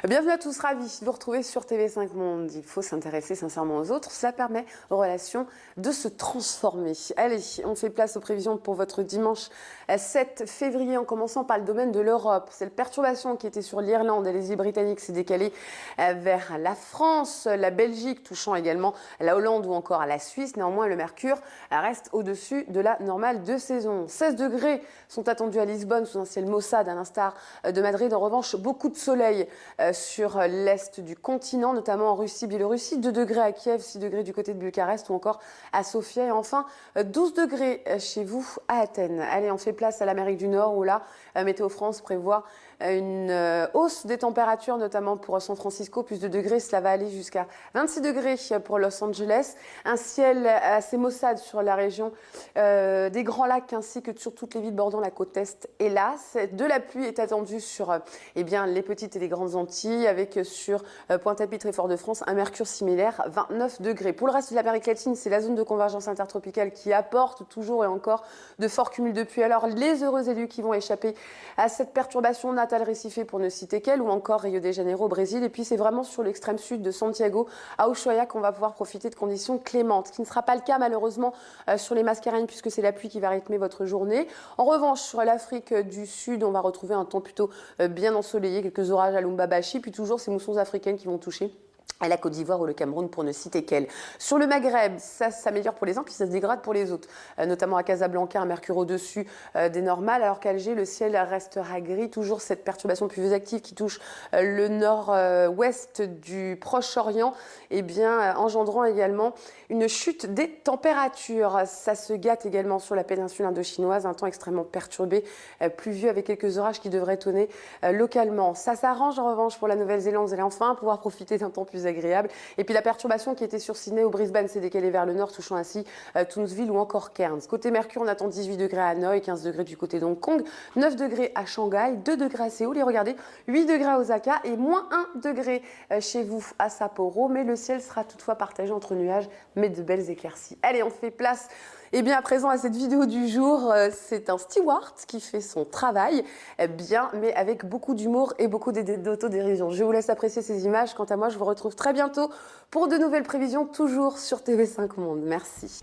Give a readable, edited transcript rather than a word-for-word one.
Bienvenue à tous, ravis de vous retrouver sur TV5 Monde. Il faut s'intéresser sincèrement aux autres, cela permet aux relations de se transformer. Allez, on fait place aux prévisions pour votre dimanche 7 février en commençant par le domaine de l'Europe. Cette perturbation qui était sur l'Irlande et les îles britanniques s'est décalée vers la France, la Belgique, touchant également la Hollande ou encore à la Suisse. Néanmoins, le mercure reste au-dessus de la normale de saison. 16 degrés sont attendus à Lisbonne sous un ciel maussade, à l'instar de Madrid. En revanche, beaucoup de soleil sur l'est du continent, notamment en Russie, Biélorussie, 2 degrés à Kiev, 6 degrés du côté de Bucarest ou encore à Sofia et enfin 12 degrés chez vous à Athènes. Allez, on fait place à l'Amérique du Nord où là, Météo France prévoit une hausse des températures, notamment pour San Francisco, plus de degrés, cela va aller jusqu'à 26 degrés pour Los Angeles. Un ciel assez maussade sur la région des Grands Lacs ainsi que sur toutes les villes bordant la côte est, hélas. De la pluie est attendue sur les petites et les grandes Antilles, avec sur Pointe-à-Pitre et Fort-de-France un mercure similaire, 29 degrés. Pour le reste de l'Amérique latine, c'est la zone de convergence intertropicale qui apporte toujours et encore de forts cumuls de pluie. Alors les heureux élus qui vont échapper à cette perturbation, Natal Recife pour ne citer qu'elle, ou encore Rio de Janeiro au Brésil. Et puis c'est vraiment sur l'extrême sud de Santiago à Ushuaia qu'on va pouvoir profiter de conditions clémentes, ce qui ne sera pas le cas malheureusement sur les Mascareignes puisque c'est la pluie qui va rythmer votre journée. En revanche, sur l'Afrique du Sud, on va retrouver un temps plutôt bien ensoleillé, quelques orages à Lubumbashi, puis toujours ces moussons africaines qui vont toucher à la Côte d'Ivoire ou le Cameroun pour ne citer qu'elle. Sur le Maghreb, ça s'améliore pour les uns puis ça se dégrade pour les autres, notamment à Casablanca, un mercure au-dessus des normales, alors qu'Alger, le ciel restera gris. Toujours cette perturbation pluvieuse active qui touche le nord-ouest du Proche-Orient, engendrant également une chute des températures. Ça se gâte également sur la péninsule indochinoise, un temps extrêmement perturbé, pluvieux avec quelques orages qui devraient tonner localement. Ça s'arrange en revanche pour la Nouvelle-Zélande, vous allez enfin pouvoir profiter d'un temps plus agréable. Et puis la perturbation qui était sur Sydney ou Brisbane s'est décalée vers le nord, touchant ainsi Townsville ou encore Cairns. Côté Mercure, on attend 18 degrés à Hanoï, 15 degrés du côté d'Hong Kong, 9 degrés à Shanghai, 2 degrés à Séoul et regardez, 8 degrés à Osaka et moins 1 degré chez vous à Sapporo. Mais le ciel sera toutefois partagé entre nuages, mais de belles éclaircies. Allez, on fait place à présent à cette vidéo du jour. C'est un steward qui fait son travail bien, mais avec beaucoup d'humour et beaucoup d'autodérision. Je vous laisse apprécier ces images. Quant à moi, je vous retrouve très bientôt pour de nouvelles prévisions, toujours sur TV5 Monde. Merci.